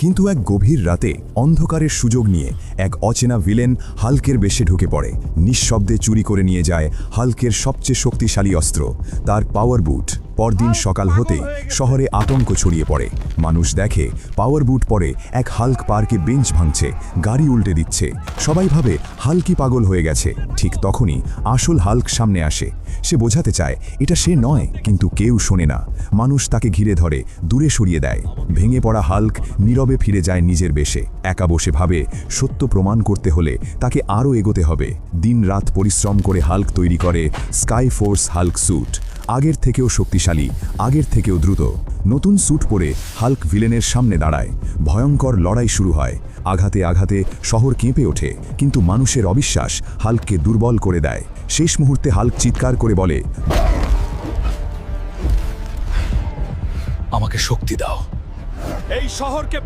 কিন্তু এক গভীর রাতে অন্ধকারের সুযোগ নিয়ে এক অচেনা ভিলেন হাল্কের বেশে ঢুকে পড়ে। নিঃশব্দে চুরি করে নিয়ে যায় হাল্কের সবচেয়ে শক্তিশালী অস্ত্র, তার পাওয়ার বুট। পরদিন সকাল হতেই শহরে আতঙ্ক ছড়িয়ে পড়ে। মানুষ দেখে পাওয়ার বুট পরে এক হাল্ক পার্কে বেঞ্চ ভাঙছে, গাড়ি উল্টে দিচ্ছে। সবাই ভাবে হাল্কই পাগল হয়ে গেছে। ঠিক তখনই আসল হাল্ক সামনে আসে। সে বোঝাতে চায় এটা সে নয়, কিন্তু কেউ শোনে না। মানুষ তাকে ঘিরে ধরে, দূরে সরিয়ে দেয়। ভেঙে পড়া হাল্ক নীরবে ফিরে যায় নিজের বেশে। একা বসে ভাবে সত্য প্রমাণ করতে হলে তাকে আরও এগোতে হবে। দিন রাত পরিশ্রম করে হাল্ক তৈরি করে স্কাই ফোর্স হাল্ক স্যুট। আগের থেকেও শক্তিশালী, আগের থেকেও দ্রুত। নতুন স্যুট পরে হাল্ক ভিলেনের সামনে দাঁড়ায়। ভয়ঙ্কর লড়াই শুরু হয়। আঘাতে আঘাতে শহর কেঁপে ওঠে, কিন্তু মানুষের অবিশ্বাস হাল্ককে দুর্বল করে দেয়। শেষ মুহূর্তে হাল্ক চিৎকার করে বলে, আমাকে শক্তি দাও। এই শহরকে